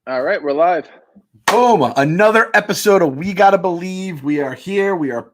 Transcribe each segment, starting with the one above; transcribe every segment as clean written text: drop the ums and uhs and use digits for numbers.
All right, we're live. Boom. Another episode of We Gotta Believe. We are here. We are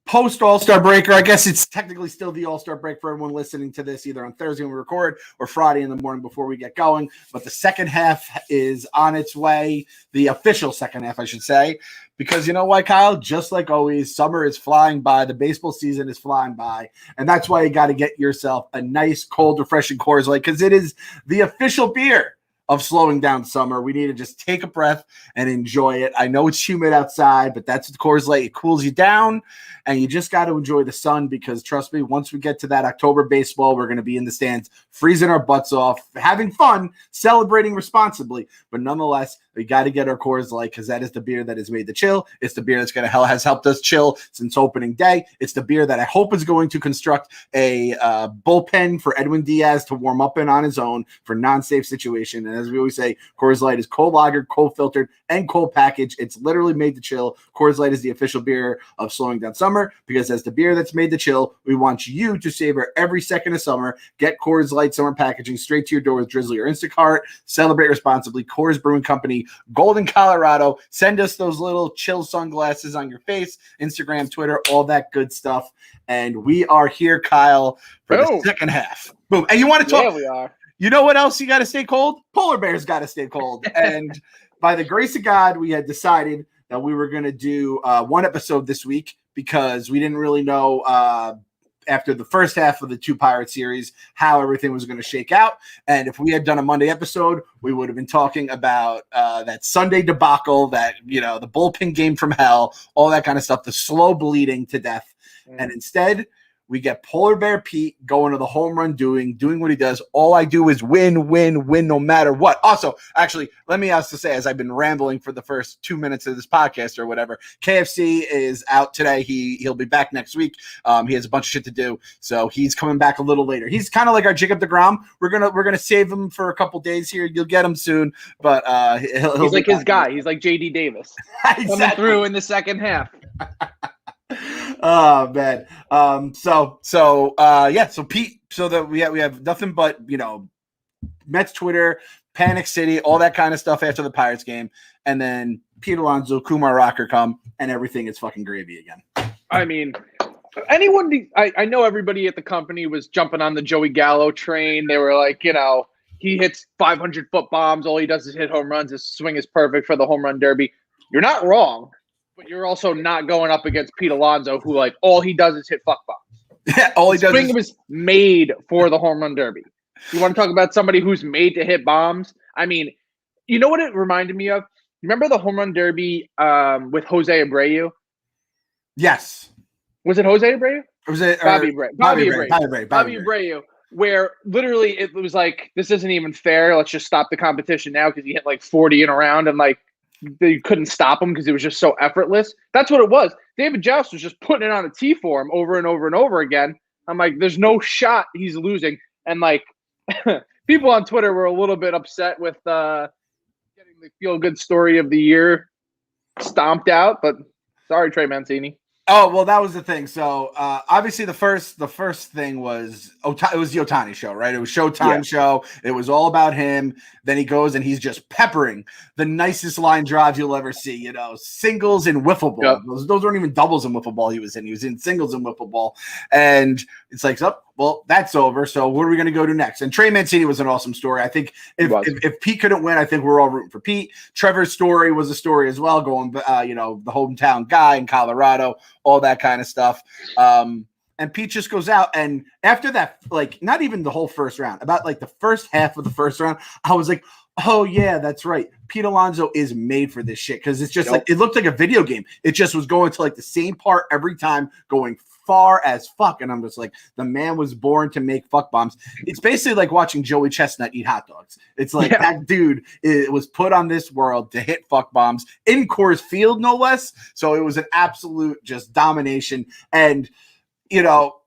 post All-Star break, or I guess it's technically still the All-Star break for everyone listening to this, either on Thursday when we record or Friday in the morning before we get going. But the second half is on its way, the official second half, I should say, because you know why, Kyle? Just like always, summer is flying by, the baseball season is flying by, and that's why you got to get yourself a nice, cold, refreshing Coors Light, because it is the official beer of slowing down summer. We need to just take a breath and enjoy it. I know it's humid outside, but that's the Coors Light. It cools you down, and you just got to enjoy the sun because, trust me, once we get to that October baseball, we're going to be in the stands freezing our butts off, having fun, celebrating responsibly. But nonetheless, we got to get our Coors Light because that is the beer that has made the chill. It's the beer that's has helped us chill since opening day. It's the beer that I hope is going to construct a bullpen for Edwin Diaz to warm up in on his own for non-safe situation. And as we always say, Coors Light is cold lagered, cold filtered, and cold packaged. It's literally made to chill. Coors Light is the official beer of slowing down summer because as the beer that's made to chill, we want you to savor every second of summer. Get Coors Light summer packaging straight to your door with Drizzly or Instacart. Celebrate responsibly. Coors Brewing Company, Golden, Colorado. Send us those little chill sunglasses on your face, Instagram, Twitter, all that good stuff. And we are here, Kyle, for the second half. Boom. And you want to talk? Yeah, we are. You know what else you got to stay cold? Polar bears got to stay cold. And by the grace of God, we had decided that we were going to do one episode this week because we didn't really know after the first half of the two Pirate series how everything was going to shake out. And if we had done a Monday episode, we would have been talking about that Sunday debacle, that, you know, the bullpen game from hell, all that kind of stuff, the slow bleeding to death. And instead, we get Polar Bear Pete going to the home run, doing what he does. All I do is win, no matter what. Also, actually, let me also say, as I've been rambling for the first 2 minutes of this podcast or whatever, KFC is out today. He'll be back next week. He has a bunch of shit to do, so he's coming back a little later. He's kind of like our Jacob deGrom. We're gonna save him for a couple days here. You'll get him soon, but he's like his guy. He's like JD Davis coming through in the second half. Oh man. So Pete, so that we have nothing but, you know, Mets Twitter, Panic City, all that kind of stuff after the Pirates game, and then Pete Alonso, Kumar Rocker come, and everything is fucking gravy again. I mean, I know everybody at the company was jumping on the Joey Gallo train. They were like, you know, he hits 500-foot bombs. All he does is hit home runs. His swing is perfect for the home run derby. You're not wrong. But you're also not going up against Pete Alonso, who, like, all he does is hit fuck bombs. Yeah, all he does is was made for the home run derby. You want to talk about somebody who's made to hit bombs? I mean, you know what it reminded me of? Remember the home run derby with Jose Abreu? Yes. Was it Jose Abreu? Or was it Bobby Abreu, where literally it was like, this isn't even fair. Let's just stop the competition now because he hit like 40 in a round and like they couldn't stop him because it was just so effortless. That's what it was. David Joust was just putting it on a tee for him over and over and over again. I'm like, there's no shot he's losing. And like people on Twitter were a little bit upset with getting the feel-good story of the year stomped out. But sorry, Trey Mancini. Oh, well, that was the thing. So obviously the first thing was it was the Ohtani show, right? It was Showtime show. It was all about him. Then he goes and he's just peppering the nicest line drives you'll ever see. You know, singles in wiffle ball. Yep. Those weren't even doubles in wiffle ball. He was in singles in wiffle ball, and it's like, oh, well, that's over. So what are we going to go to next? And Trey Mancini was an awesome story. I think if Pete couldn't win, I think we're all rooting for Pete. Trevor's story was a story as well, going, you know, the hometown guy in Colorado, all that kind of stuff. And Pete just goes out. And after that, like, not even the whole first round, about like the first half of the first round, I was like, oh, yeah, that's right. Pete Alonso is made for this shit because it's just like it looked like a video game. It just was going to like the same part every time, going far as fuck. And I'm just like, the man was born to make fuck bombs. It's basically like watching Joey Chestnut eat hot dogs. It's like that dude was put on this world to hit fuck bombs in Coors Field, no less. So it was an absolute just domination. And, you know,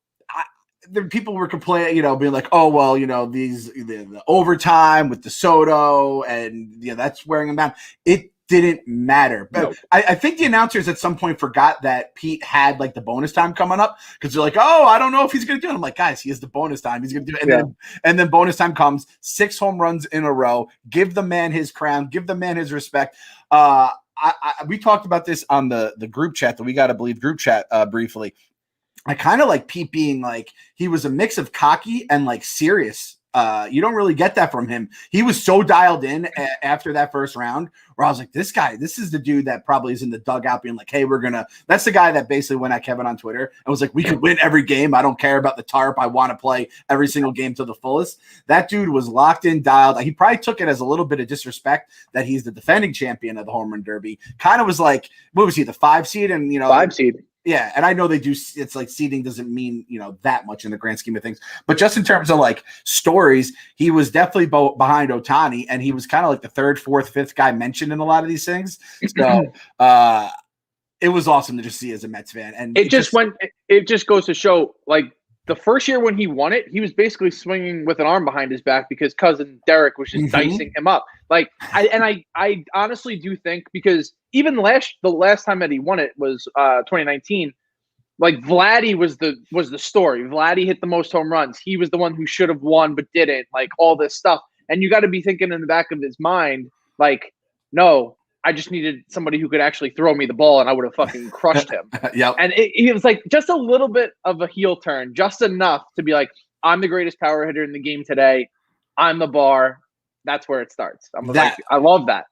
people were complaining, you know, being like, oh, well, you know, the overtime with the Soto and, you know, that's wearing him down. didn't matter. But Nope. I think the announcers at some point forgot that Pete had like the bonus time coming up because they're like, oh, I don't know if he's going to do it. I'm like, guys, he has the bonus time. He's going to do it. And then bonus time comes, 6 home runs in a row. Give the man his crown. Give the man his respect. We talked about this on the group chat, the We Gotta Believe group chat briefly. I kind of like Pete being like, he was a mix of cocky and like serious. You don't really get that from him. He was so dialed in after that first round where I was like, this is the dude that probably is in the dugout being like, hey, that's the guy that basically went at Kevin on Twitter and was like, we could win every game. I don't care about the tarp. I want to play every single game to the fullest. That dude was locked in, dialed. He probably took it as a little bit of disrespect that he's the defending champion of the home run derby. Kind of was like, what was he, the 5 seed? And, 5 seed. Yeah, and I know they do. It's like seeding doesn't mean that much in the grand scheme of things, but just in terms of like stories, he was definitely behind Ohtani, and he was kind of like the 3rd, 4th, 5th guy mentioned in a lot of these things. So it was awesome to just see as a Mets fan, and it just goes to show like the first year when he won it, he was basically swinging with an arm behind his back because cousin Derek was just dicing him up. Like, I honestly do think because even the last time that he won it was 2019. Like Vladdy was the story. Vladdy hit the most home runs. He was the one who should have won but didn't. Like all this stuff, and you got to be thinking in the back of his mind, like, no, I just needed somebody who could actually throw me the ball, and I would have fucking crushed him. Yep. And it was like just a little bit of a heel turn, just enough to be like, I'm the greatest power hitter in the game today. I'm the bar. That's where it starts. I love that.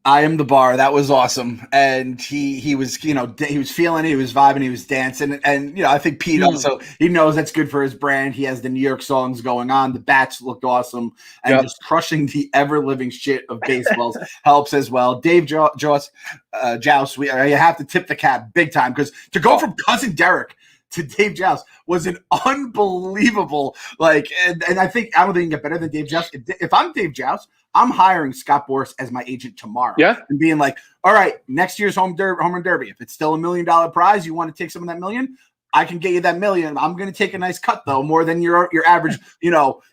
I am the bar. That was awesome. And he was, he was feeling it, he was vibing, he was dancing. And, I think Pete also, he knows that's good for his brand. He has the New York songs going on. The bats looked awesome. And just crushing the ever-living shit of baseballs helps as well. Dave Joust, you have to tip the cap big time because to go from cousin Derek to Dave Joust was an unbelievable, and I don't think you can get better than Dave Joust. If I'm Dave Joust, I'm hiring Scott Boras as my agent tomorrow. Yeah. And being like, all right, next year's home run derby, if it's still $1 million prize, you want to take some of that $1 million? I can get you that $1 million. I'm going to take a nice cut though, more than your average,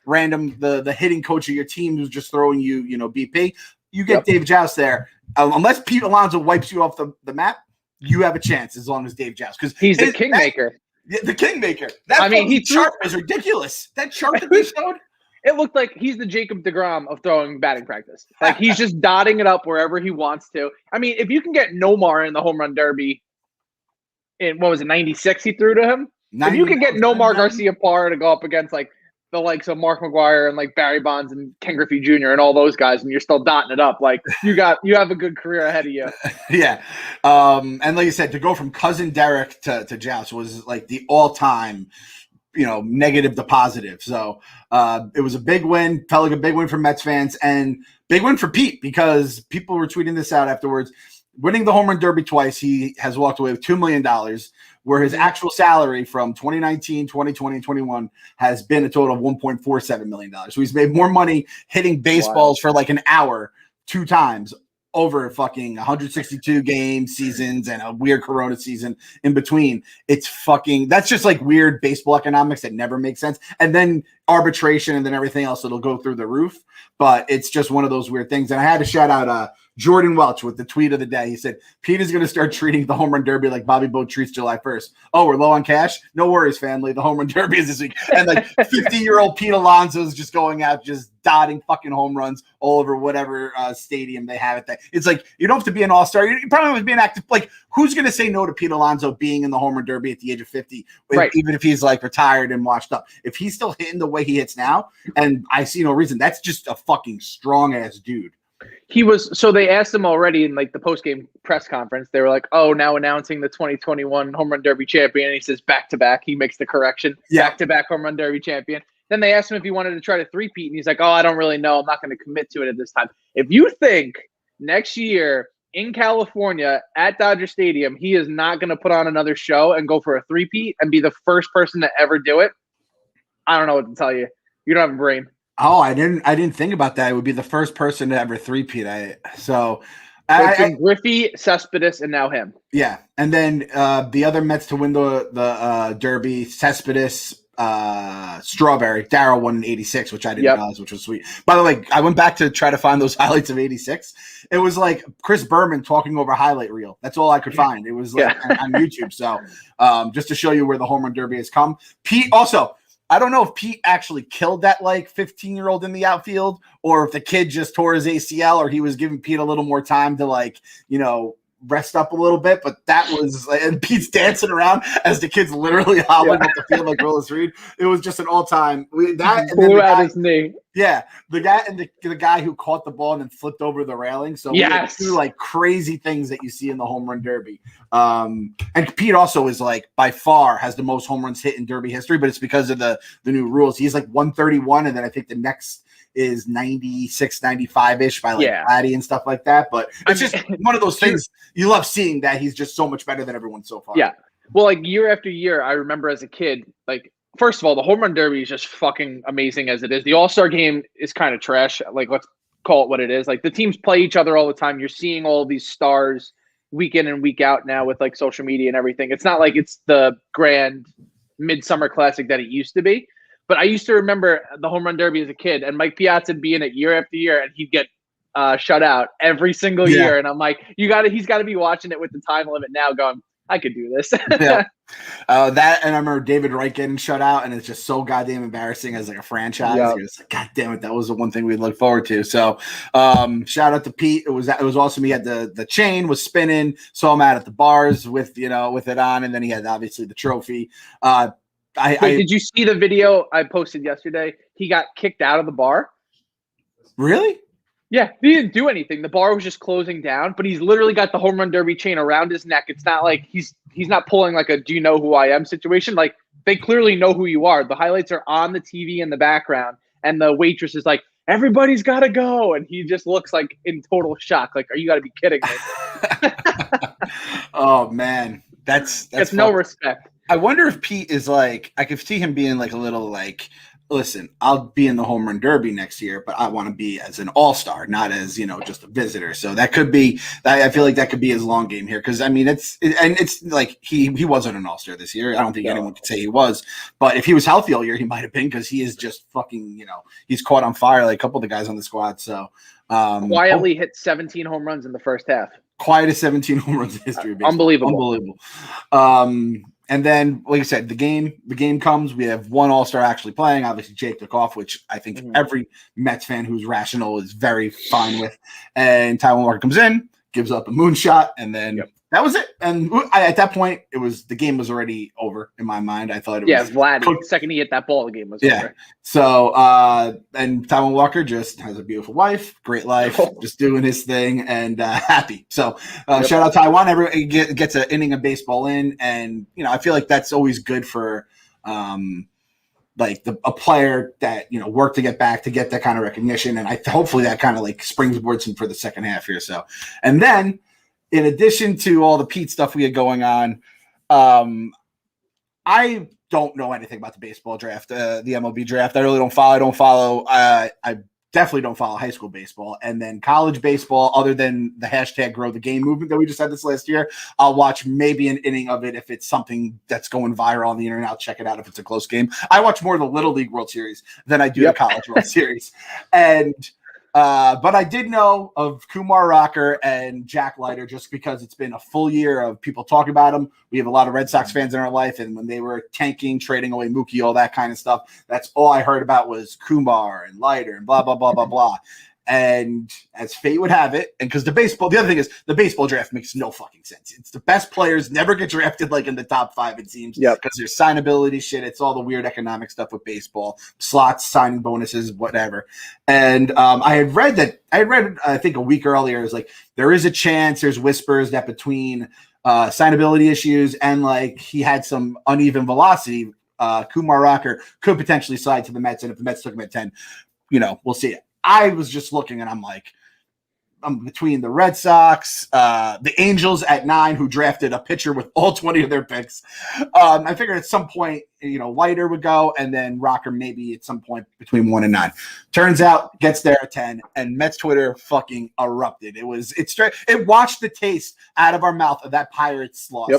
random, the hitting coach of your team who's just throwing you, BP. You get Dave Joust there. Unless Pete Alonso wipes you off the map, you have a chance as long as Dave Joust. Because he's the kingmaker. The kingmaker. That chart was ridiculous. That chart that they showed. It looked like he's the Jacob deGrom of throwing batting practice. Like he's just dotting it up wherever he wants to. I mean, if you can get Nomar in the home run derby in, 96 he threw to him? If you can get Nomar Garcia Parra to go up against like the likes of Mark McGwire and like Barry Bonds and Ken Griffey Jr. and all those guys, and you're still dotting it up, like you have a good career ahead of you. Yeah. And like you said, to go from cousin Derek to Joust was like the all-time negative to positive. So it was a big win. Felt like a big win for Mets fans and big win for Pete because people were tweeting this out afterwards. Winning the home run derby twice, he has walked away with $2 million, where his actual salary from 2019, 2020, and 21 has been a total of $1.47 million. So he's made more money hitting baseballs for like an hour 2 times over fucking 162 game seasons and a weird Corona season in between. That's just like weird baseball economics that never makes sense. And then arbitration and then everything else, it'll go through the roof. But it's just one of those weird things. And I had to shout out Jordan Welch with the tweet of the day. He said, Pete is going to start treating the home run derby like Bobby Boat treats July 1st. Oh, we're low on cash? No worries, family. The home run derby is this week. And like 50-year-old Pete Alonso is just going out, just dotting fucking home runs all over whatever stadium they have at that. It's like, you don't have to be an all-star. You probably have to be an active. Like, who's going to say no to Pete Alonso being in the home run derby at the age of 50, right, even if he's like retired and washed up? If he's still hitting the way he hits now, and I see no reason, that's just a fucking strong-ass dude. So they asked him already in like the post-game press conference. They were like, oh, now announcing the 2021 home run derby champion. And he says back-to-back. He makes the correction. Yeah. Back-to-back home run derby champion. Then they asked him if he wanted to try to three-peat. And he's like, oh, I don't really know. I'm not going to commit to it at this time. If you think next year in California at Dodger Stadium, he is not going to put on another show and go for a three-peat and be the first person to ever do it, I don't know what to tell you. You don't have a brain. Oh, I didn't think about that. It would be the first person to ever three-peat. It's been Griffey, Cespedes, and now him. Yeah, and then the other Mets to win the Derby, Cespedes, Strawberry. Darryl won in 86, which I didn't realize, which was sweet. By the way, I went back to try to find those highlights of 86. It was like Chris Berman talking over highlight reel. That's all I could find. It was like on YouTube. So just to show you where the home run derby has come. Pete also, I don't know if Pete actually killed that like 15-year-old in the outfield, or if the kid just tore his ACL, or he was giving Pete a little more time to like, rest up a little bit. But that was, and Pete's dancing around as the kid's literally hobbling up the field like Willis Reed. It was just an all-time. That blew out his knee. Yeah, the guy and the guy who caught the ball and then flipped over the railing. So we had two like crazy things that you see in the home run derby. And Pete also is like by far has the most home runs hit in derby history, but it's because of the new rules. He's like 131, and then I think the next is 96, 95-ish by like Vladdy and stuff like that. But it's just one of those things you love seeing, that he's just so much better than everyone so far. Yeah. Well, like year after year, I remember as a kid, like, first of all, the home run derby is just fucking amazing as it is. The All-Star game is kind of trash. Like, let's call it what it is. Like, the teams play each other all the time. You're seeing all these stars week in and week out now with like social media and everything. It's not like it's the grand midsummer classic that it used to be. But I used to remember the home run derby as a kid, and Mike Piazza would be in it year after year, and he'd get shut out every single year. And I'm like, he's got to be watching it with the time limit now, going, I could do this. That, and I remember David Wright getting shut out, and it's just so goddamn embarrassing as like a franchise. It's like, God damn it, that was the one thing we'd look forward to. So, shout out to Pete. It was awesome. He had the chain was spinning, saw him out at the bars with it on, and then he had obviously the trophy. Did you see the video I posted yesterday? He got kicked out of the bar. Really? Yeah, he didn't do anything. The bar was just closing down, but he's literally got the home run derby chain around his neck. It's not like he's not pulling like a "do you know who I am" situation. Like, they clearly know who you are. The highlights are on the TV in the background, and the waitress is like, "Everybody's got to go," and he just looks like in total shock. Like, are you got to be kidding me? Oh man, that's no respect. I wonder if Pete is like, I could see him being like a little like, listen, I'll be in the home run derby next year, but I want to be as an all-star, not as, just a visitor. So that could be, I feel like that could be his long game here. Cause I mean, it's like, he wasn't an all-star this year. I don't think anyone could say he was, but if he was healthy all year, he might've been, cause he is just fucking, he's caught on fire like a couple of the guys on the squad. So, quietly hit 17 home runs in the first half. Quietest 17 home runs in history. Unbelievable. And then, like I said, the game comes. We have one All-Star actually playing. Obviously, Jake took off, which I think every Mets fan who's rational is very fine with. And Taijuan Walker comes in, gives up a moonshot, and then that was it. And at that point, the game was already over in my mind. I thought it was Vlad. The second he hit that ball, the game was over. So, and Taijuan Walker just has a beautiful wife, great life, just doing his thing, and happy. So, shout out Taijuan. Everybody gets an inning of baseball in, and I feel like that's always good for like a player that worked to get back to get that kind of recognition, and hopefully that kind of like springboards him for the second half here. So, and then, in addition to all the Pete stuff we had going on, I don't know anything about the baseball draft, the MLB draft. I really don't follow. I definitely don't follow high school baseball. And then college baseball, other than the hashtag grow the game movement that we just had this last year, I'll watch maybe an inning of it if it's something that's going viral on the internet. I'll check it out if it's a close game. I watch more of the Little League World Series than I do the College World Series. And but I did know of Kumar Rocker and Jack Leiter just because it's been a full year of people talking about them. We have a lot of Red Sox fans in our life, and when they were tanking, trading away Mookie, all that kind of stuff, that's all I heard about was Kumar and Leiter and blah, blah, blah, blah, blah. And as fate would have it, and because the other thing is the baseball draft makes no fucking sense. It's the best players never get drafted like in the top 5, it seems. Because there's signability shit. It's all the weird economic stuff with baseball, slots, signing bonuses, whatever. And I read, I think a week earlier, it was like, there is a chance, there's whispers that between signability issues and like he had some uneven velocity, Kumar Rocker could potentially slide to the Mets. And if the Mets took him at 10, we'll see it. I was just looking and I'm like, I'm between the Red Sox, the Angels at 9, who drafted a pitcher with all 20 of their picks. I figured at some point, Leiter would go, and then Rocker maybe at some point between 1 and 9. Turns out, gets there at 10, and Mets Twitter fucking erupted. It washed the taste out of our mouth of that Pirates loss.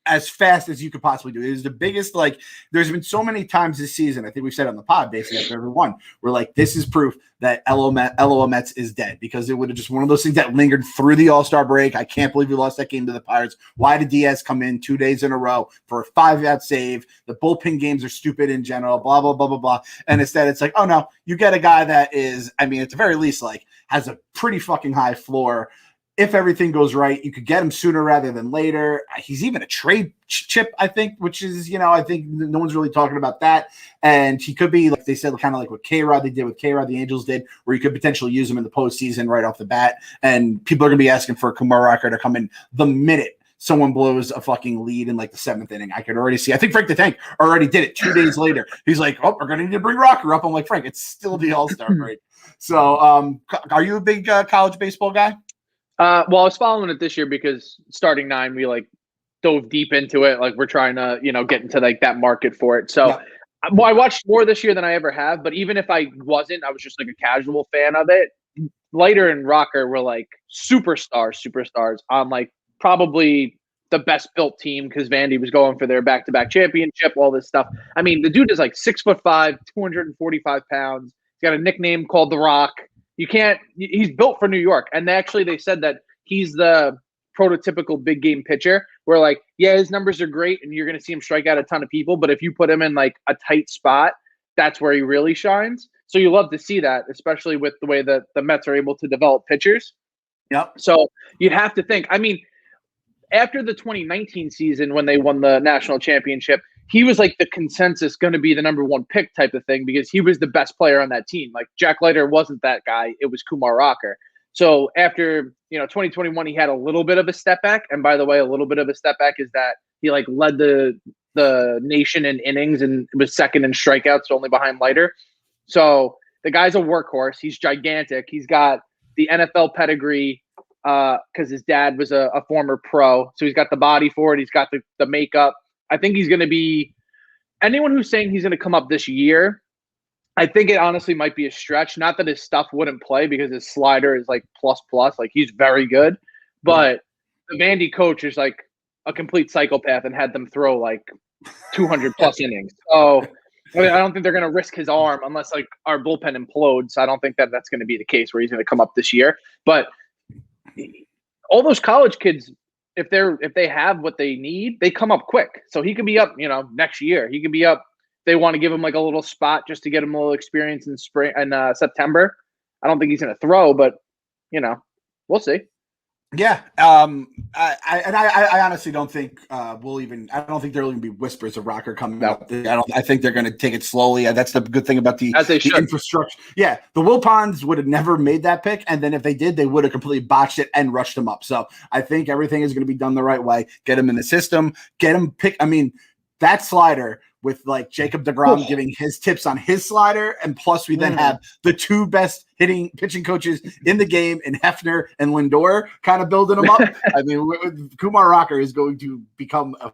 as fast as you could possibly do. It is the biggest, like, there's been so many times this season, I think we've said on the pod basically after every one, we're like, this is proof that LOL Mets is dead, because it would have just one of those things that lingered through the All-Star break. I can't believe we lost that game to the Pirates. Why did Diaz come in 2 days in a row for a 5-out save? The bullpen games are stupid in general, blah, blah, blah, blah, blah. And instead it's like, oh no, you get a guy that is, I mean, at the very least, like, has a pretty fucking high floor. If everything goes right, you could get him sooner rather than later. He's even a trade chip, I think, which is, I think no one's really talking about that. And he could be, like they said, kind of like what K-Rod they did with K-Rod, the Angels did, where you could potentially use him in the postseason right off the bat. And people are going to be asking for Kumar Rocker to come in the minute someone blows a fucking lead in like the 7th inning. I could already see. I think Frank the Tank already did it 2 days later. He's like, oh, we're going to need to bring Rocker up. I'm like, Frank, it's still the All-Star break. So are you a big college baseball guy? Well, I was following it this year because starting 9, we like dove deep into it. Like we're trying to, get into like that market for it. So yeah. Well, I watched more this year than I ever have, but even if I wasn't, I was just like a casual fan of it. Leiter and Rocker were like superstars on like probably the best built team because Vandy was going for their back-to-back championship, all this stuff. I mean, the dude is like 6'5", 245 pounds. He's got a nickname called The Rock. He's built for New York. And they said that he's the prototypical big game pitcher where like, yeah, his numbers are great and you're going to see him strike out a ton of people. But if you put him in like a tight spot, that's where he really shines. So you love to see that, especially with the way that the Mets are able to develop pitchers. Yep. So you'd have to think, I mean, after the 2019 season, when they won the national championship, he was like the consensus going to be the number 1 pick type of thing because he was the best player on that team. Like Jack Leiter wasn't that guy. It was Kumar Rocker. So after, 2021, he had a little bit of a step back. And by the way, a little bit of a step back is that he like led the nation in innings and was second in strikeouts, only behind Leiter. So the guy's a workhorse. He's gigantic. He's got the NFL pedigree because his dad was a former pro. So he's got the body for it. He's got the makeup. I think he's going to be – anyone who's saying he's going to come up this year, I think it honestly might be a stretch. Not that his stuff wouldn't play because his slider is like plus. Like he's very good. But the Vandy coach is like a complete psychopath and had them throw like 200-plus innings. So I don't think they're going to risk his arm unless like our bullpen implodes. I don't think that's going to be the case where he's going to come up this year. But all those college kids – if they have what they need, they come up quick. So he could be up, next year. He could be up. They want to give him like a little spot just to get him a little experience in spring and September. I don't think he's going to throw, but we'll see. Yeah. I honestly don't think I don't think there'll even be whispers of Rocker coming up. I think they're going to take it slowly. That's the good thing about the infrastructure. Yeah. The Wilpons would have never made that pick. And then if they did, they would have completely botched it and rushed him up. So I think everything is going to be done the right way. Get him in the system, get him pick. I mean, that slider with like Jacob deGrom giving his tips on his slider. And plus we then have the 2 best pitching coaches in the game in Hefner and Lindor kind of building them up. I mean, Kumar Rocker is going to become a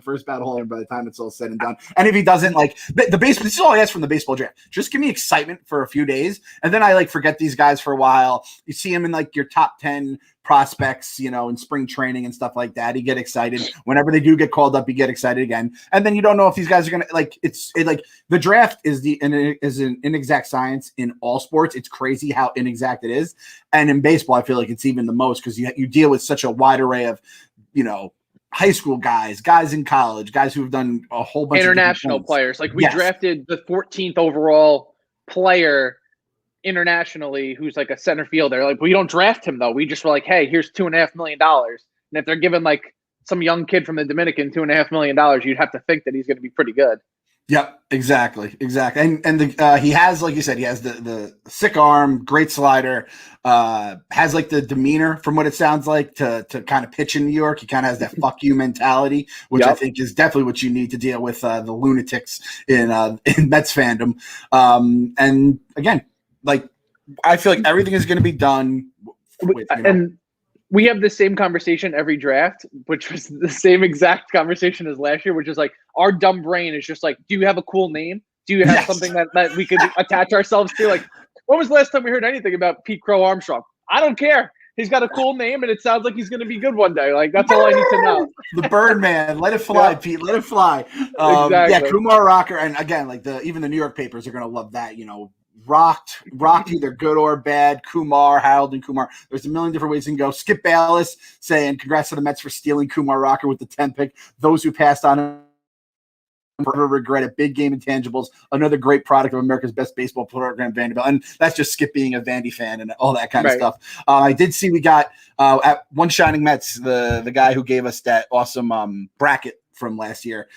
first battle holder by the time it's all said and done. And if he doesn't, like the baseball, this is all I ask from the baseball draft. Just give me excitement for a few days. And then I like forget these guys for a while. You see them in like your top 10 prospects, in spring training and stuff like that. You get excited whenever they do get called up. You get excited again, and then you don't know if these guys are gonna like. The draft is an inexact science in all sports. It's crazy how inexact it is, and in baseball, I feel like it's even the most because you deal with such a wide array of, high school guys in college, guys who have done a whole bunch international of players. Like we drafted the 14th overall player internationally who's like a center fielder. Like we don't draft him though. We just were like, hey, here's $2.5 million. And if they're giving like some young kid from the Dominican $2.5 million, you'd have to think that he's going to be pretty good. Yep, exactly. And he has, like you said, he has the sick arm, great slider, has like the demeanor from what it sounds like to kind of pitch in New York. He kind of has that fuck you mentality, which I think is definitely what you need to deal with the lunatics in Mets fandom. And again, like I feel like everything is going to be done with, and we have the same conversation every draft, which was the same exact conversation as last year, which is like our dumb brain is just like, do you have a cool name? Do you have something that we could attach ourselves to? Like, when was the last time we heard anything about Pete Crow Armstrong? I don't care. He's got a cool name, and it sounds like he's going to be good one day. Like, that's all I need to know. The Birdman. Let it fly, Pete. Let it fly. Exactly. Yeah, Kumar Rocker. And again, like even the New York papers are going to love that, rocked either good or bad. Kumar, Harold, and Kumar. There's a million different ways you can go. Skip Bayless saying, congrats to the Mets for stealing Kumar Rocker with the 10th pick. Those who passed on him forever regret it. Big game intangibles. Another great product of America's best baseball program, Vanderbilt. And that's just Skip being a Vandy fan and all that kind of stuff. I did see we got at One Shining Mets, the guy who gave us that awesome bracket from last year.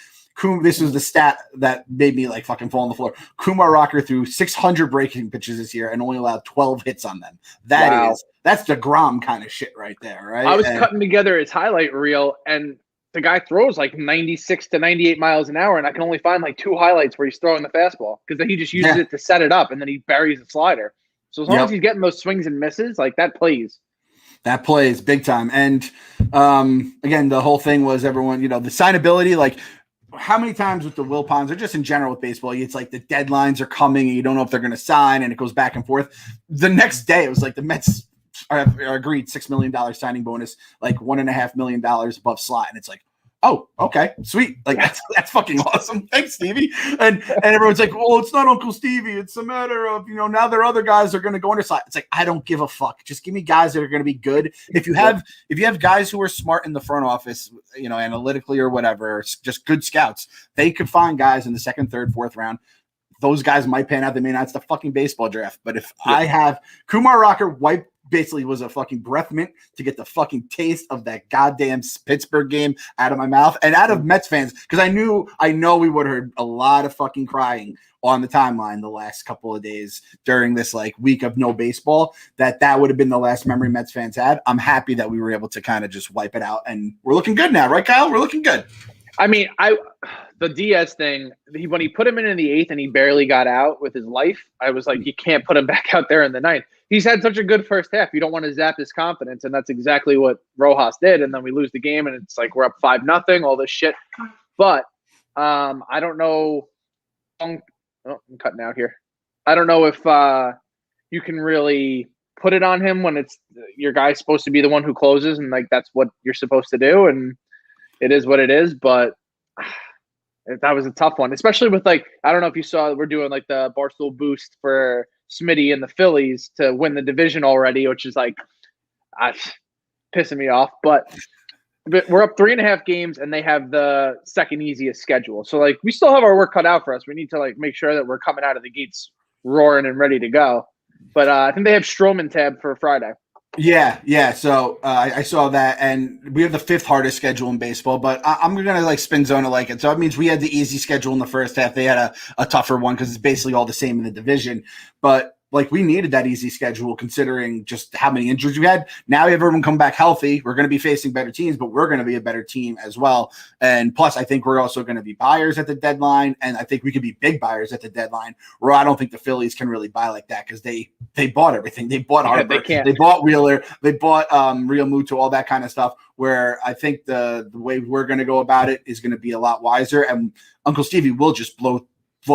This was the stat that made me like fucking fall on the floor. Kumar Rocker threw 600 breaking pitches this year and only allowed 12 hits on them. That's DeGrom kind of shit right there, right? I was cutting together his highlight reel, and the guy throws like 96 to 98 miles an hour, and I can only find like 2 highlights where he's throwing the fastball because then he just uses it to set it up, and then he buries the slider. So as long as he's getting those swings and misses, like that plays. That plays big time. And again, the whole thing was everyone, the signability, like how many times with the Wilpons or just in general with baseball, it's like the deadlines are coming and you don't know if they're going to sign and it goes back and forth. The next day, it was like the Mets are agreed $6 million signing bonus, like $1.5 million above slot. And it's like, oh, okay, sweet. Like that's fucking awesome. Thanks, Stevie. And everyone's like, well, it's not Uncle Stevie. It's a matter of, now there are other guys that are going to go under slot. It's like, I don't give a fuck. Just give me guys that are going to be good. If you have guys who are smart in the front office, analytically or whatever, just good scouts, they could find guys in the second, third, fourth round. Those guys might pan out. They may not. It's the fucking baseball draft. But if I have Kumar Rocker basically was a fucking breath mint to get the fucking taste of that goddamn Pittsburgh game out of my mouth and out of Mets fans, because I know we would have heard a lot of fucking crying on the timeline the last couple of days during this like week of no baseball. That would have been the last memory Mets fans had. I'm happy that we were able to kind of just wipe it out, and we're looking good now, right, Kyle? We're looking good. I mean, the Diaz thing, when he put him in the 8th and he barely got out with his life, I was like, you can't put him back out there in the 9th. He's had such a good first half. You don't want to zap his confidence, and that's exactly what Rojas did. And then we lose the game, and it's like we're up 5-0, all this shit. But I don't know. I'm cutting out here. I don't know if you can really put it on him when it's your guy's supposed to be the one who closes, and like that's what you're supposed to do. And it is what it is, but that was a tough one, especially with like, I don't know if you saw, we're doing like the Barstool boost for Smitty and the Phillies to win the division already, which is like pissing me off. But we're up 3.5 games and they have the second easiest schedule. So like we still have our work cut out for us. We need to like make sure that we're coming out of the gates roaring and ready to go. But I think they have Stroman tab for Friday. Yeah. So I saw that, and we have the 5th hardest schedule in baseball. But I'm gonna like spin zone it like it. So that means we had the easy schedule in the first half. They had a tougher one because it's basically all the same in the division. But like we needed that easy schedule considering just how many injuries we had. Now we have everyone come back healthy. We're going to be facing better teams, but we're going to be a better team as well. And plus, I think we're also going to be buyers at the deadline, and I think we could be big buyers at the deadline. Where I don't think the Phillies can really buy like that because they bought everything. They bought Harper. They bought Wheeler. They bought Real Muto, all that kind of stuff. Where I think the way we're going to go about it is going to be a lot wiser, and Uncle Stevie will just blow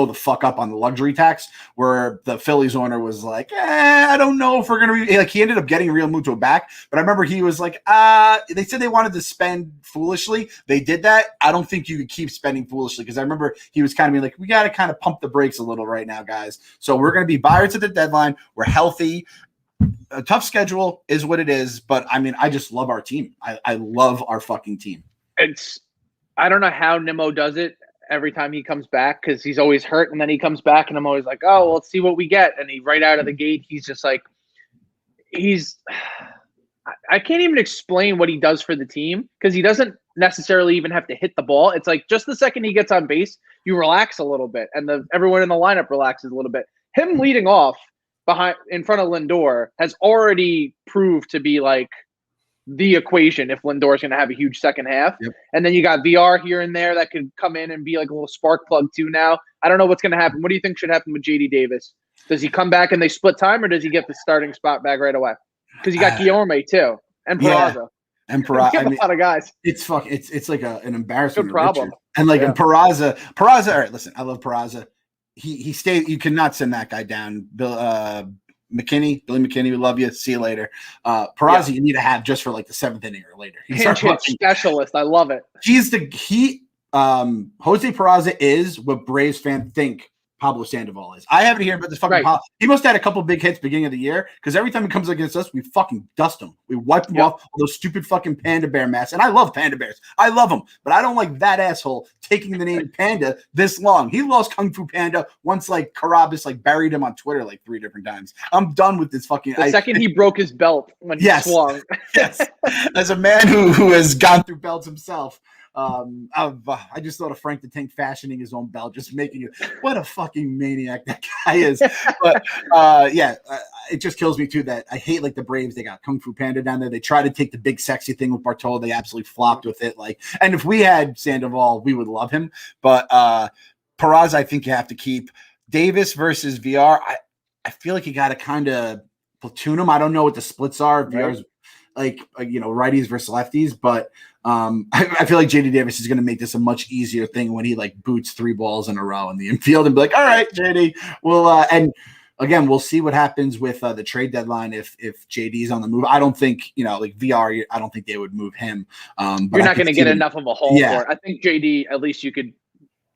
the fuck up on the luxury tax, where the Phillies owner was like, I don't know if we're going to be like, he ended up getting Real Muto back. But I remember he was like, they said they wanted to spend foolishly. They did that. I don't think you could keep spending foolishly. Cause I remember he was kind of being like, we got to kind of pump the brakes a little right now, guys. So we're going to be buyers at the deadline. We're healthy. A tough schedule is what it is. But I mean, I just love our team. I love our fucking team. I don't know how Nimmo does it every time he comes back, because he's always hurt, and then he comes back and I'm always like, oh, well, let's see what we get. And he right out of the gate, he's just like, I can't even explain what he does for the team, because he doesn't necessarily even have to hit the ball. It's like just the second he gets on base, you relax a little bit, and everyone in the lineup relaxes a little bit. Him leading off in front of Lindor has already proved to be like the equation if Lindor's going to have a huge second half. Yep. And then you got VR here and there that could come in and be like a little spark plug too now. I don't know what's going to happen. What do you think should happen with JD Davis? Does he come back and they split time, or does he get the starting spot back right away? Because you got Guillorme too and Peraza. Yeah. And Peraza, a lot of guys. It's like an embarrassment. Good problem. And like and Peraza. All right, listen, I love Peraza. He stayed. You cannot send that guy down. McKinney, Billy McKinney, we love you. See you later. Peraza, you need to have just for like the 7th inning or later. He's our specialist. I love it. Jose Peraza is what Braves fans think Pablo Sandoval is. I haven't heard about this fucking Pablo. He must have had a couple big hits beginning of the year because every time he comes against us, we fucking dust him. We wipe him off those stupid fucking panda bear masks. And I love panda bears. I love them. But I don't like that asshole taking the name Panda this long. He lost Kung Fu Panda once like Carabas like buried him on Twitter like 3 different times. I'm done with this fucking. The second he broke his belt when he swung. Yes. As a man who has gone through belts himself. I just thought of Frank the Tank fashioning his own belt, just making it. What a fucking maniac that guy is! But it just kills me too that I hate like the Braves. They got Kung Fu Panda down there. They try to take the big sexy thing with Bartolo. They absolutely flopped with it. Like, and if we had Sandoval, we would love him. But Peraza, I think you have to keep. Davis versus VR. I feel like you got to kind of platoon them. I don't know what the splits are. VR's like righties versus lefties, but I feel like JD Davis is going to make this a much easier thing when he like boots 3 balls in a row in the infield and be like, all right, JD, we'll and again, we'll see what happens with the trade deadline if JD's on the move. I don't think like VR. I don't think they would move him. But you're not going to get enough of a haul for it. I think JD, at least you could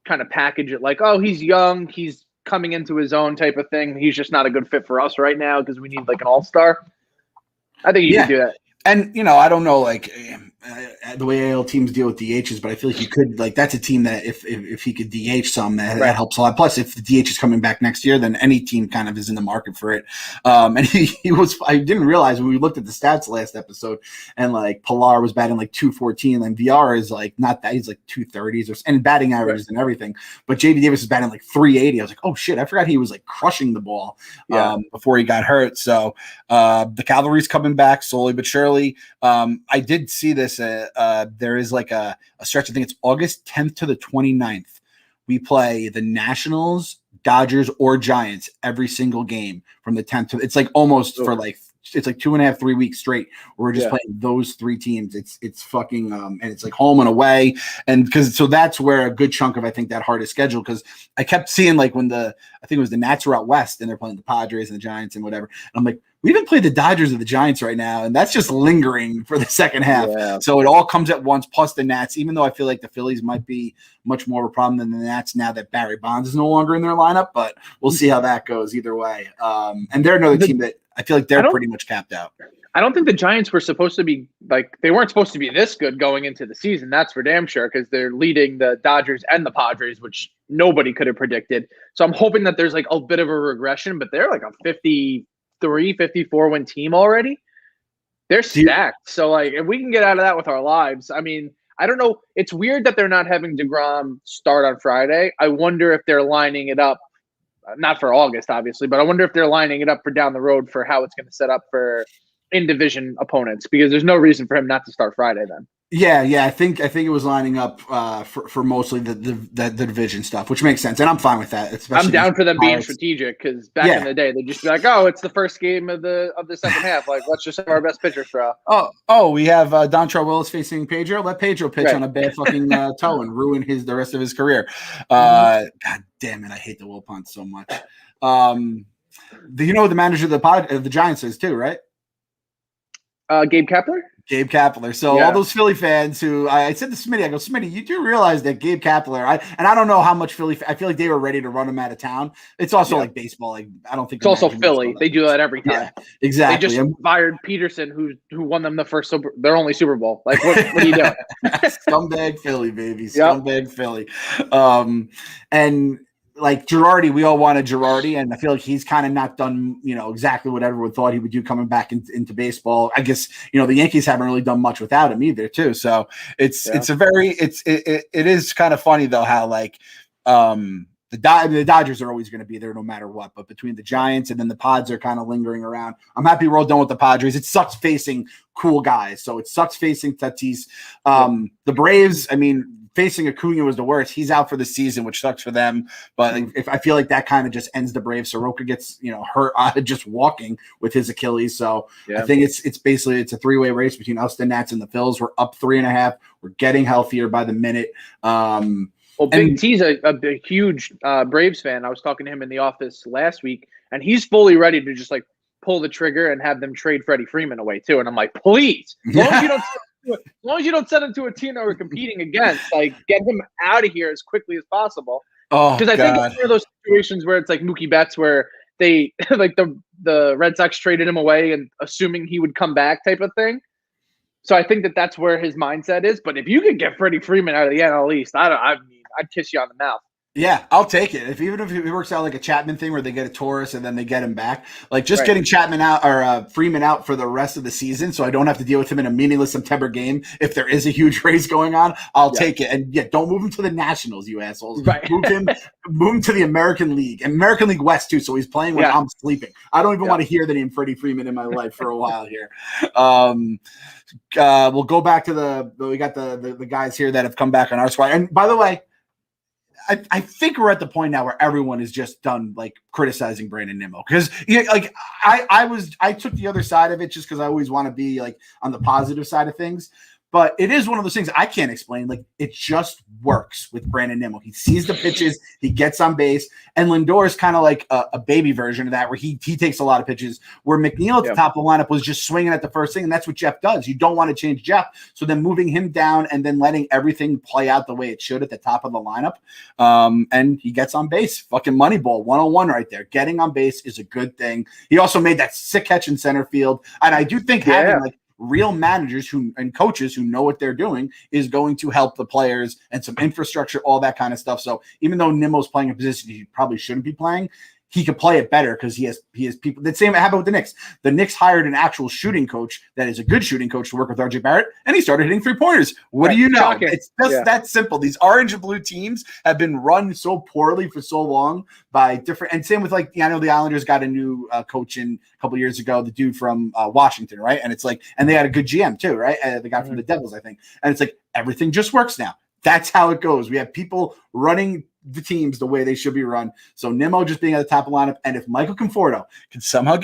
kind of package it like, oh, he's young, he's coming into his own type of thing. He's just not a good fit for us right now because we need like an all-star. I think you can do that. And, I don't know, like, the way AL teams deal with DHs, but I feel like you could, like, that's a team that if he could DH some, that helps a lot. Plus, if the DH is coming back next year, then any team kind of is in the market for it. And I didn't realize when we looked at the stats last episode, and, like, Pilar was batting, like, 214, and VR is, like, not that. He's, like, 230s, and batting averages and everything. But JD Davis is batting, like, 380. I was like, oh, shit, I forgot he was, like, crushing the ball before he got hurt. So the cavalry's coming back slowly but surely. I did see this. There is like a stretch. I think it's August 10th to the 29th. We play the Nationals, Dodgers, or Giants every single game from the 10th to. It's like almost for like it's like 2.5, 3 weeks straight where we're just playing those 3 teams. It's fucking and it's like home and away, and so that's where a good chunk of I think that hardest schedule, because I kept seeing like when I think it was the Nats were out west and they're playing the Padres and the Giants and whatever, and I'm like, we even play the Dodgers or the Giants right now, and that's just lingering for the second half. Yeah. So it all comes at once, plus the Nats, even though I feel like the Phillies might be much more of a problem than the Nats now that Barry Bonds is no longer in their lineup, but we'll see how that goes either way. And they're another team that I feel like they're pretty much capped out. I don't think the Giants were supposed to be they weren't supposed to be this good going into the season. That's for damn sure, because they're leading the Dodgers and the Padres, which nobody could have predicted. So I'm hoping that there's like a bit of a regression, but they're like a 54 win team already. They're stacked. So like if we can get out of that with our lives, I mean, I don't know. It's weird that they're not having DeGrom start on Friday. I wonder if they're lining it up, not for August, obviously, but I wonder if they're lining it up for down the road for how it's going to set up for in-division opponents, because there's no reason for him not to start Friday then. Yeah. I think it was lining up for mostly the division stuff, which makes sense, and I'm fine with that. I'm down for them being strategic, because back in the day they'd just be like, "Oh, it's the first game of the second half. Like, let's just have our best pitcher throw." Oh, we have Dontrell Willis facing Pedro. Let Pedro pitch on a bad fucking toe and ruin the rest of his career. God damn it, I hate the Will punt so much. The manager of the Giants is too, right? Gabe Kapler. Gabe Kapler. So all those Philly fans who I said to Smitty, I go, Smitty, you do realize that Gabe Kapler, I don't know how much Philly, I feel like they were ready to run him out of town. It's also like basable. Like, I don't think it's also Philly. They do that every time. Yeah, exactly. They just fired Peterson, who won them their only Super Bowl. Like, what are you doing? Scumbag Philly, baby. Scumbag Philly. And like Girardi, we all wanted Girardi, and I feel like he's kind of not done, exactly what everyone thought he would do coming back into baseball. I guess, the Yankees haven't really done much without him either, too. So it is kind of funny though how like the Dodgers are always going to be there no matter what, but between the Giants and then the Pods are kind of lingering around. I'm happy we're all done with the Padres. It sucks facing cool guys, so it sucks facing Tatis. The Braves, I mean, facing Acuna was the worst. He's out for the season, which sucks for them. But if I feel like that kind of just ends the Braves. Soroka gets hurt just walking with his Achilles. So I think it's basically a 3-way race between us, the Nats, and the Phils. We're up 3.5. We're getting healthier by the minute. Well, Big T's a huge Braves fan. I was talking to him in the office last week, and he's fully ready to just like pull the trigger and have them trade Freddie Freeman away too. And I'm like, please, as long as you don't send him to a team that we're competing against, like get him out of here as quickly as possible. Because I think it's one of those situations where it's like Mookie Betts, where they like the Red Sox traded him away and assuming he would come back type of thing. So I think that's where his mindset is. But if you could get Freddie Freeman out of the NL East, I'd kiss you on the mouth. Yeah, I'll take it. Even if it works out like a Chapman thing where they get a Taurus and then they get him back, like just getting Chapman out or Freeman out for the rest of the season, so I don't have to deal with him in a meaningless September game if there is a huge race going on. I'll take it. And don't move him to the Nationals, you assholes. Right. Move him to the American League West too. So he's playing when I'm sleeping. I don't even want to hear the name Freddie Freeman in my life for a while here. We'll go back to we got the guys here that have come back on our squad. And by the way, I think we're at the point now where everyone is just done like criticizing Brandon Nimmo because like I took the other side of it just because I always want to be like on the positive side of things. But it is one of those things I can't explain. Like it just works with Brandon Nimmo. He sees the pitches, he gets on base, and Lindor is kind of like a baby version of that, where he takes a lot of pitches. Where McNeil at the top of the lineup was just swinging at the first thing, and that's what Jeff does. You don't want to change Jeff, so then moving him down and then letting everything play out the way it should at the top of the lineup, and he gets on base. Fucking Moneyball 101 right there. Getting on base is a good thing. He also made that sick catch in center field, and I do think having like real managers and coaches who know what they're doing is going to help the players and some infrastructure, all that kind of stuff. So even though Nimmo's playing a position he probably shouldn't be playing, he could play it better because he has people. The same happened with the Knicks. The Knicks hired an actual shooting coach that is a good shooting coach to work with RJ Barrett, and he started hitting 3-pointers. What do you know? Shocking. It's just that simple. These orange and blue teams have been run so poorly for so long by different. And same with I know the Islanders got a new coach in a couple years ago, the dude from Washington, right? And it's like, and they had a good GM too, right? The guy from the Devils, I think. And it's like everything just works now. That's how it goes. We have people running the teams the way they should be run. So Nimmo just being at the top of the lineup. And if Michael Conforto can somehow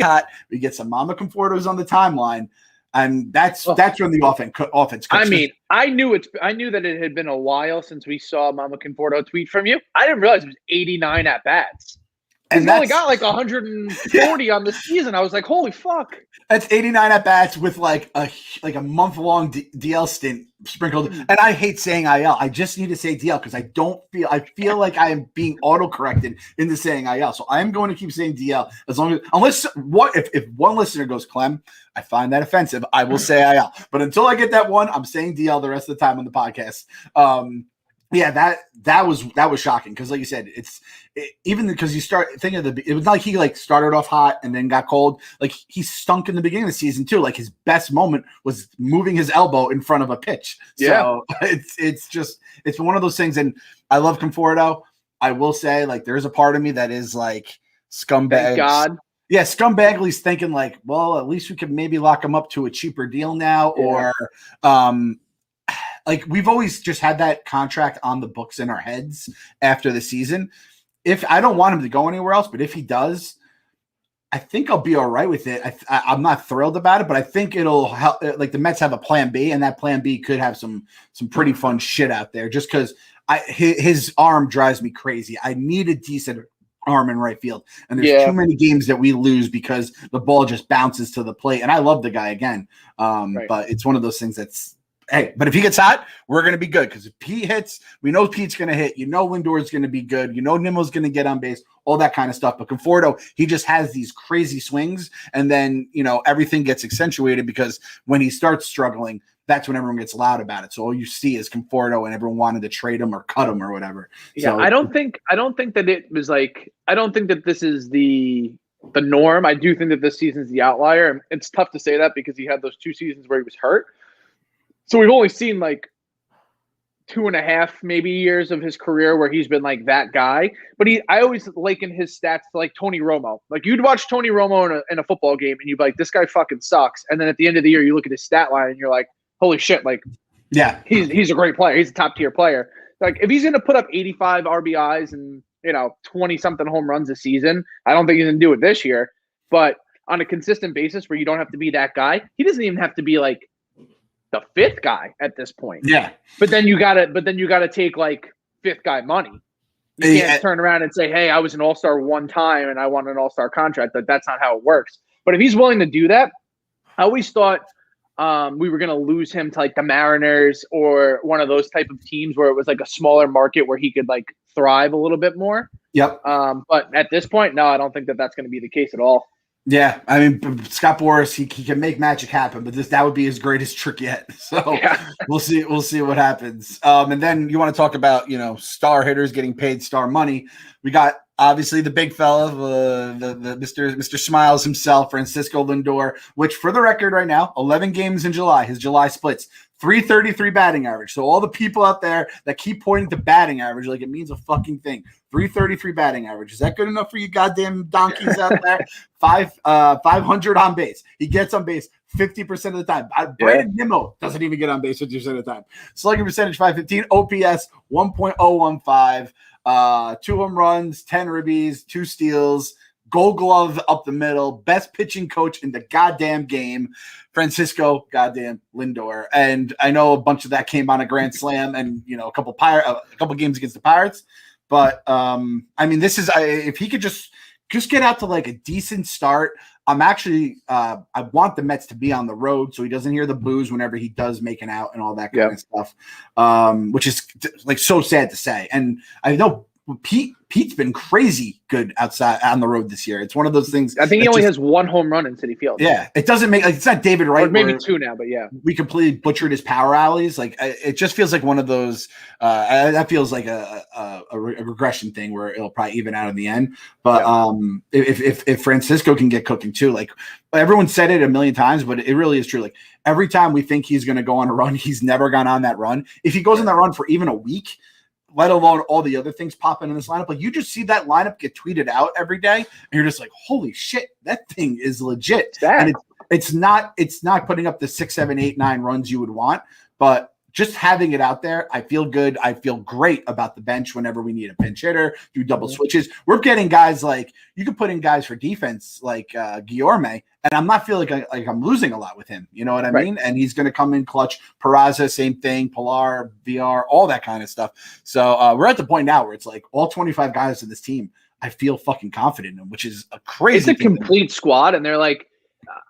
we get some Mama Confortos on the timeline, and that's when the offense. I mean, I knew that it had been a while since we saw Mama Conforto tweet from you. I didn't realize it was 89 at bats. And only got like 140 on the season. I was like, holy fuck. That's 89 at bats with like a month-long DL stint sprinkled. And I hate saying IL. I just need to say DL because I feel like I am being auto-corrected into saying IL. So I am going to keep saying DL unless if one listener goes, Clem, I find that offensive, I will say IL. But until I get that one, I'm saying DL the rest of the time on the podcast. Yeah, that was shocking because, like you said, even because you start thinking of it was not like he like started off hot and then got cold. Like he stunk in the beginning of the season too. Like his best moment was moving his elbow in front of a pitch. Yeah. So it's one of those things. And I love Conforto. I will say, like, there's a part of me that is like scumbag. Thank God. Yeah, Scumbagly's thinking like, well, at least we could maybe lock him up to a cheaper deal now, or like we've always just had that contract on the books in our heads after the season. If I don't want him to go anywhere else, but if he does, I think I'll be all right with it. I'm not thrilled about it, but I think it'll help. Like the Mets have a plan B, and that plan B could have some pretty fun shit out there. Just because his arm drives me crazy. I need a decent arm in right field, and there's too many games that we lose because the ball just bounces to the plate. And I love the guy again, but it's one of those things that's. Hey, but if he gets hot, we're going to be good because if Pete hits, we know Pete's going to hit. You know Lindor is going to be good. You know Nimmo's going to get on base, all that kind of stuff. But Conforto, he just has these crazy swings, and then, everything gets accentuated because when he starts struggling, that's when everyone gets loud about it. So all you see is Conforto and everyone wanted to trade him or cut him or whatever. Yeah, so, I don't think that it was like – I don't think that this is the norm. I do think that this season's the outlier. And it's tough to say that because he had those 2 seasons where he was hurt. So we've only seen like 2.5 maybe years of his career where he's been like that guy. But I always liken his stats to like Tony Romo. Like you'd watch Tony Romo in a football game and you'd be like, this guy fucking sucks. And then at the end of the year, you look at his stat line and you're like, holy shit, like he's a great player. He's a top tier player. Like if he's going to put up 85 RBIs and 20 something home runs a season, I don't think he's going to do it this year. But on a consistent basis where you don't have to be that guy, he doesn't even have to be like the 5th guy at this point. Yeah. But then you gotta take like 5th guy money. You can't turn around and say, hey, I was an all-star one time and I want an all-star contract. Like that's not how it works. But if he's willing to do that, I always thought we were going to lose him to like the Mariners or one of those type of teams where it was like a smaller market where he could like thrive a little bit more. Yep. But at this point, no, I don't think that that's going to be the case at all. Yeah, I mean, Scott Boras, he can make magic happen, but that would be his greatest trick yet. So we'll see what happens. And then you want to talk about, star hitters getting paid star money. We got obviously the big fella, the Mr. Smiles himself, Francisco Lindor, which for the record right now, 11 games in July, his July splits, 333 batting average. So all the people out there that keep pointing to batting average like it means a fucking thing. 333 batting average. Is that good enough for you goddamn donkeys out there? 500 on base. He gets on base 50% of the time. Brandon Nimmo doesn't even get on base 50% of the time. Slugging percentage 515, OPS 1.015, 2 home runs, 10 ribbies, 2 steals, Gold Glove up the middle, best pitching coach in the goddamn game, Francisco goddamn Lindor. And I know a bunch of that came on a grand slam and a couple games against the Pirates. But I mean, this is if he could just get out to like a decent start. I'm actually I want the Mets to be on the road so he doesn't hear the boos whenever he does make an out and all that kind of stuff, which is like so sad to say. And I know Pete's been crazy good outside on the road this year. It's one of those things. I think he only has 1 home run in Citi Field. Yeah, it doesn't make it's not David Wright. Or maybe 2 now, but yeah, we completely butchered his power alleys. Like it just feels like one of those. That feels like a regression thing where it'll probably even out in the end. But if Francisco can get cooking too, like everyone said it a million times, but it really is true. Like every time we think he's going to go on a run, he's never gone on that run. If he goes on that run for even a week, let alone all the other things popping in this lineup. Like you just see that lineup get tweeted out every day, and you're just like, holy shit, that thing is legit. And it's not putting up the 6, 7, 8, 9 runs you would want, but just having it out there, I feel good. I feel great about the bench whenever we need a pinch hitter, do double switches. We're getting guys like you can put in guys for defense like Guillorme, and I'm not feeling like I'm losing a lot with him. You know what I mean? And he's going to come in clutch. Peraza, same thing. Pilar, VR, all that kind of stuff. So we're at the point now where it's like all 25 guys in this team, I feel fucking confident in, which is a crazy. It's a complete squad, and they're like.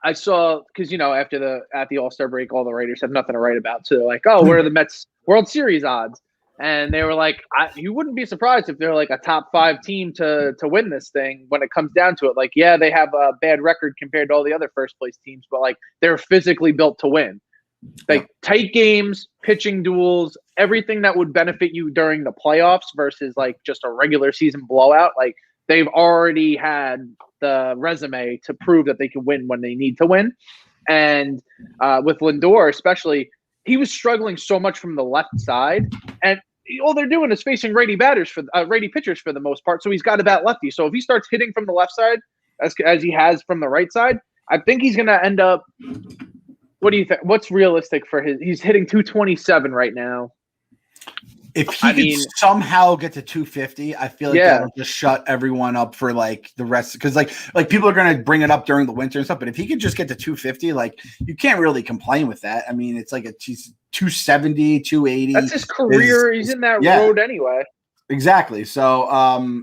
I saw because at the All-Star break, all the writers have nothing to write about. So they're like, oh, where are the Mets World Series odds? And they were like, you wouldn't be surprised if they're like a top 5 team to win this thing when it comes down to it. Like, yeah, they have a bad record compared to all the other first place teams, but like they're physically built to win. Like tight games, pitching duels, everything that would benefit you during the playoffs versus like just a regular season blowout. Like they've already had the resume to prove that they can win when they need to win. And with Lindor, especially, he was struggling so much from the left side. And all they're doing is facing righty pitchers for the most part. So he's got to bat lefty. So if he starts hitting from the left side, as he has from the right side, I think he's going to end up. What do you think? What's realistic for he's hitting 227 right now. If he could somehow get to 250, I feel like that'll just shut everyone up for like the rest. Because like people are going to bring it up during the winter and stuff. But if he could just get to 250, like you can't really complain with that. I mean, it's like he's 270, 280. That's his career. He's in that road anyway. Exactly. So,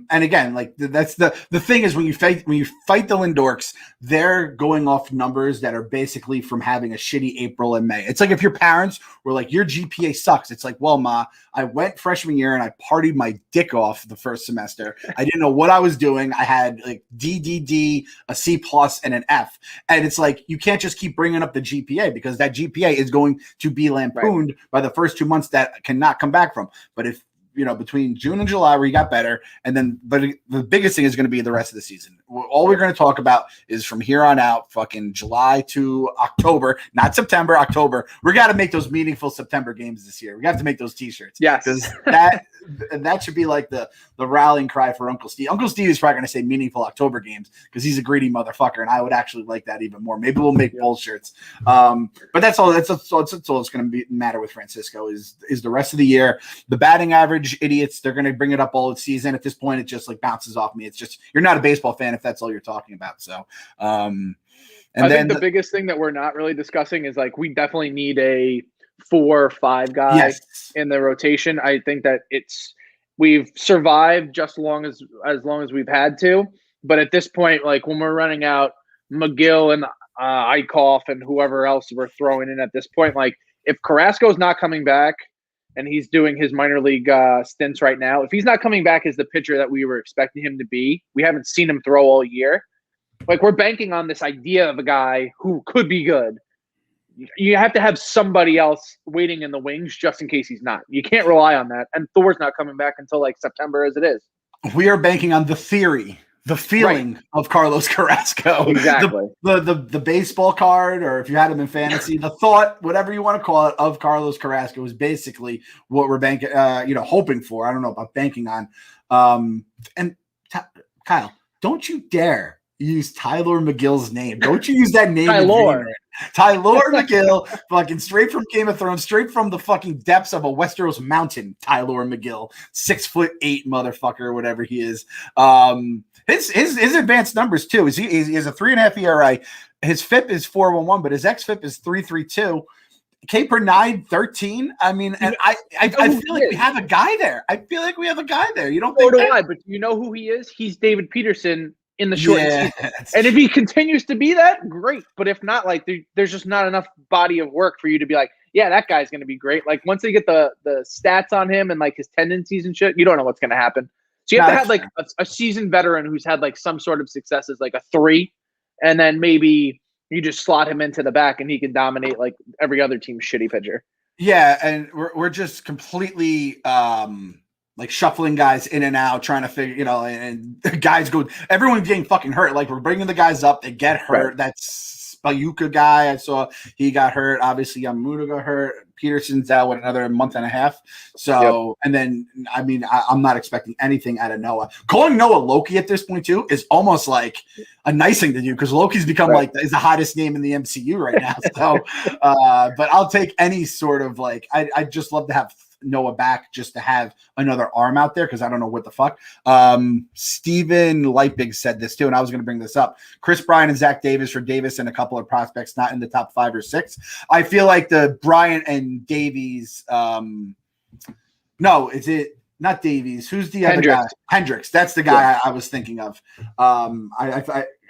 and again, like that's the thing is when you fight the Lindorks, they're going off numbers that are basically from having a shitty April and May. It's like if your parents were like, your GPA sucks. It's like, well, Ma, I went freshman year and I partied my dick off the first semester. I didn't know what I was doing. I had like D, a C+, and an F. And it's like, you can't just keep bringing up the GPA because that GPA is going to be lampooned by the first 2 months that cannot come back from. But if, between June and July where you got better. And then, but the biggest thing is going to be the rest of the season. All we're going to talk about is from here on out, fucking July to October, not September, October. We got to make those meaningful September games this year. We have to make those t-shirts. Yes. Because that should be like the rallying cry for Uncle Steve. Uncle Steve is probably going to say meaningful October games because he's a greedy motherfucker. And I would actually like that even more. Maybe we'll make bowl shirts. But that's all it's going to matter with Francisco is the rest of the year. The batting average idiots, they're going to bring it up all season. At this point, it just like bounces off me. It's just, you're not a baseball fan if that's all you're talking about. So, and I think the biggest thing that we're not really discussing is like, we definitely need a 4 or 5 guy in the rotation. I think that we've survived just as long as we've had to, but at this point, like when we're running out McGill and Eichhoff and whoever else we're throwing in at this point. Like, if Carrasco's not coming back and he's doing his minor league stints right now, if he's not coming back as the pitcher that we were expecting him to be, we haven't seen him throw all year. Like, we're banking on this idea of a guy who could be good. You have to have somebody else waiting in the wings just in case he's not. You can't rely on that. And Thor's not coming back until like September as it is. We are banking on the theory, the feeling of Carlos Carrasco. Exactly. The baseball card, or if you had him in fantasy, the thought, whatever you want to call it, of Carlos Carrasco is basically what we're banking, hoping for. I don't know about banking on. Kyle, don't you dare use Tyler McGill's name. Don't you use that name. Tyler McGill, fucking straight from Game of Thrones, straight from the fucking depths of a Westeros mountain. Tyler McGill, 6'8" motherfucker, or whatever he is. His advanced numbers too. He has a 3.5 ERA. His FIP is 4.11, but his xFIP is 3.32. K per 9, 13. I mean, and I feel like we have a guy there. You don't think? But you know who he is? He's David Peterson in the short season. And if he continues to be that, great. But if not, like, there's just not enough body of work for you to be like, yeah, that guy's going to be great. Like, once they get the stats on him and like his tendencies and shit, you don't know what's going to happen. So you have to have like a seasoned veteran who's had like some sort of successes, like a 3, and then maybe you just slot him into the back and he can dominate like every other team's shitty pitcher. Yeah, and we're just completely like shuffling guys in and out, trying to figure, and guys go. Everyone's getting fucking hurt. Like, we're bringing the guys up, they get hurt. Right. That's Bayuka guy. I saw he got hurt. Obviously, Yamamoto got hurt. Peterson's out with another month and a half. So, And then, I mean, I'm not expecting anything out of Noah. Calling Noah Loki at this point too is almost like a nice thing to do, because Loki's become is the hottest name in the MCU right now. So, but I'll take any sort of like. I'd just love to have Noah back just to have another arm out there, because I don't know what the fuck. Steven Lightbig said this too, and I was going to bring this up. Chris Bryant and Zach Davis for Davis and a couple of prospects not in the top 5 or 6. I feel like the Bryant and Davies. No, is it not Davies? Who's the other guy? Hendricks. That's the guy I was thinking of.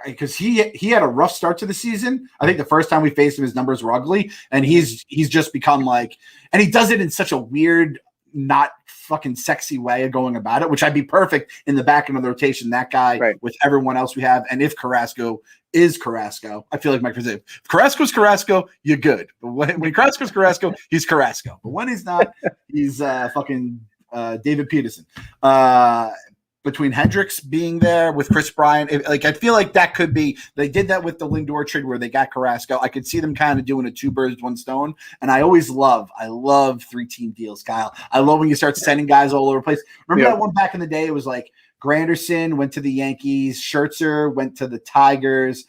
Because he had a rough start to the season. I think the first time we faced him, his numbers were ugly, and he's just become like, and he does it in such a weird, not fucking sexy way of going about it, which I'd be perfect in the back end of the rotation. That guy with everyone else we have, and if Carrasco is Carrasco, I feel like Mike said, if Carrasco's Carrasco, you're good. But when Carrasco's Carrasco, he's Carrasco. But when he's not, he's fucking David Peterson. Between Hendricks being there with Chris Bryant, I feel like that could be. They did that with the Lindor trade where they got Carrasco. I could see them kind of doing a 2 birds, 1 stone. And I love 3-team deals, Kyle. I love when you start sending guys all over the place. Remember that one back in the day? It was like Granderson went to the Yankees, Scherzer went to the Tigers,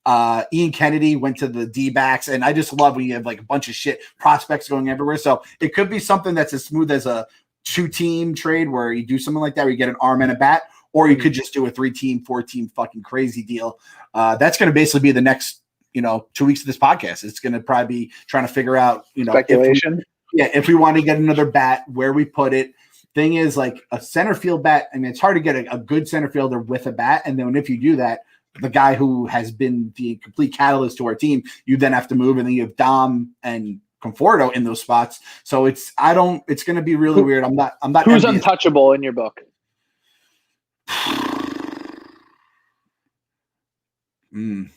Ian Kennedy went to the D-backs, and I just love when you have like a bunch of shit prospects going everywhere. So it could be something that's as smooth as a 2-team trade where you do something like that, where you get an arm and a bat, or you could just do a 3-team, 4-team fucking crazy deal. That's going to basically be the next, 2 weeks of this podcast. It's going to probably be trying to figure out, speculation. If we want to get another bat, where we put it. Thing is, like a center field bat, I mean, it's hard to get a good center fielder with a bat. And then if you do that, the guy who has been the complete catalyst to our team, you then have to move, and then you have Dom and Conforto in those spots. So it's going to be really weird. I'm not Who's envious. Untouchable in your book? I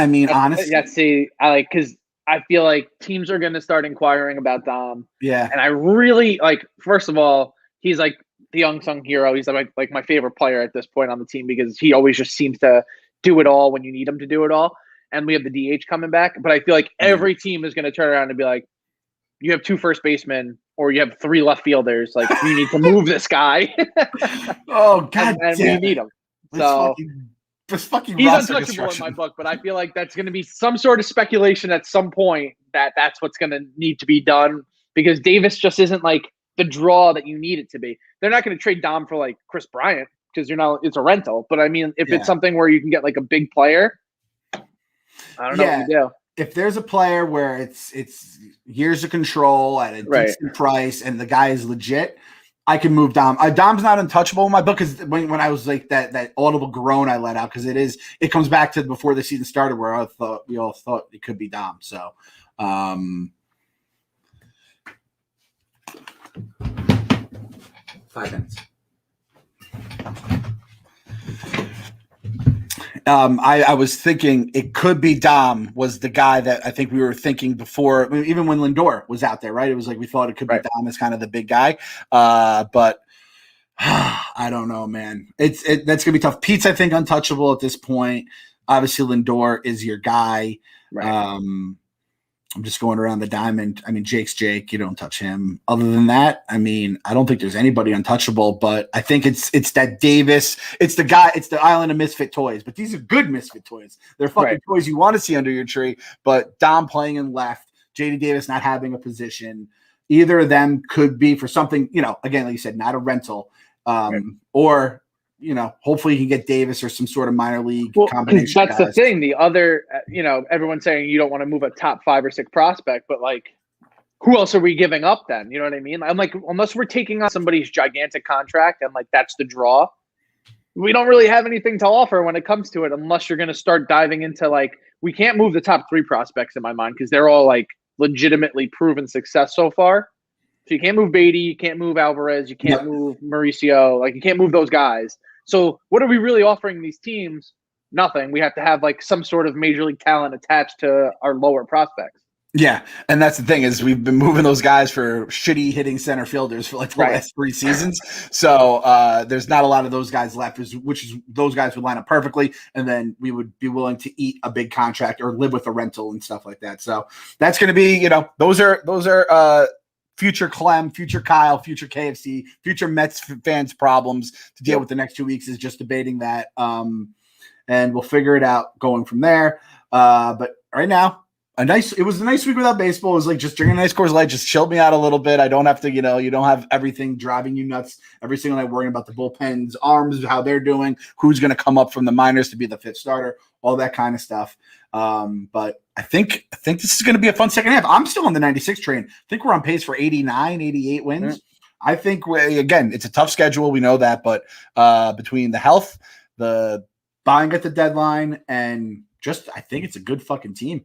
mean, honestly, because I feel like teams are going to start inquiring about Dom. Yeah. And I really first of all, he's like the unsung hero. He's like my favorite player at this point on the team, because he always just seems to do it all when you need him to do it all. And we have the DH coming back. But I feel like every team is going to turn around and be like, you have 2 first basemen or you have 3 left fielders. Like, you need to move this guy. Oh, God and we need him. So he's untouchable in my book, but I feel like that's going to be some sort of speculation at some point that's what's going to need to be done, because Davis just isn't like the draw that you need it to be. They're not going to trade Dom for like Chris Bryant, because it's a rental. But I mean, if it's something where you can get like a big player, I don't know what you do. If there's a player where it's years of control at a decent price and the guy is legit, I can move Dom. Dom's not untouchable in my book because when I was like that audible groan I let out because it comes back to before the season started where we all thought it could be Dom. So 5 minutes. I was thinking it could be Dom was the guy that I think we were thinking before, I mean, even when Lindor was out there, right? It was like we thought it could be Dom as kind of the big guy. But I don't know, man. That's gonna be tough. Pete's, I think, untouchable at this point. Obviously, Lindor is your guy. Right. I'm just going around the diamond. I mean, Jake's Jake. You don't touch him. Other than that, I mean, I don't think there's anybody untouchable. But I think it's that Davis. It's the guy. It's the island of misfit toys. But these are good misfit toys. They're fucking toys you want to see under your tree. But Dom playing in left, JD Davis not having a position. Either of them could be for something. Again, like you said, not a rental. Or hopefully you can get Davis or some sort of minor league combination. That's the thing. The other, everyone's saying you don't want to move a top 5 or 6 prospect, but like, who else are we giving up then? You know what I mean? I'm like, unless we're taking on somebody's gigantic contract and like that's the draw, we don't really have anything to offer when it comes to it. Unless you're going to start diving into like, we can't move the top 3 prospects in my mind because they're all like legitimately proven success so far. So you can't move Beatty, you can't move Alvarez, you can't move Mauricio, like you can't move those guys. So what are we really offering these teams? Nothing. We have to have like some sort of major league talent attached to our lower prospects. Yeah, and that's the thing is we've been moving those guys for shitty hitting center fielders for like the last 3 seasons. So there's not a lot of those guys left, which is those guys would line up perfectly, and then we would be willing to eat a big contract or live with a rental and stuff like that. So that's going to be, those are future Clem, future Kyle, future KFC, future Mets fans' problems to deal with the next 2 weeks is just debating that. And we'll figure it out going from there. But right now, it was a nice week without baseball. It was like just drinking a nice Coors Light, just chilled me out a little bit. I don't have to, you don't have everything driving you nuts every single night worrying about the bullpen's arms, how they're doing, who's going to come up from the minors to be the 5th starter, all that kind of stuff. But I think this is going to be a fun second half. I'm still on the 96 train. I think we're on pace for 89, 88 wins. Mm-hmm. I think, again, it's a tough schedule. We know that. But between the health, the buying at the deadline, and just I think it's a good fucking team.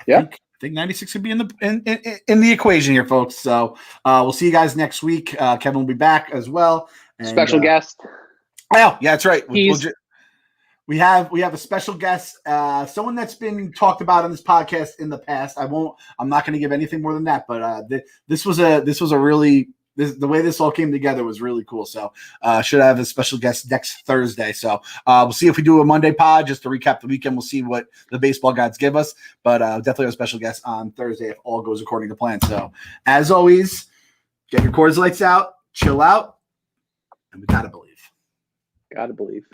I think 96 could be in the equation here, folks. So we'll see you guys next week. Kevin will be back as well. And, special guest. Oh, yeah, that's right. We have a special guest, someone that's been talked about on this podcast in the past. I'm not going to give anything more than that, but this was a really, the way this all came together was really cool. So should have a special guest next Thursday. So we'll see if we do a Monday pod just to recap the weekend. We'll see what the baseball gods give us, but definitely have a special guest on Thursday if all goes according to plan. So as always, get your Coors Lights out, chill out, and we gotta believe. Gotta believe.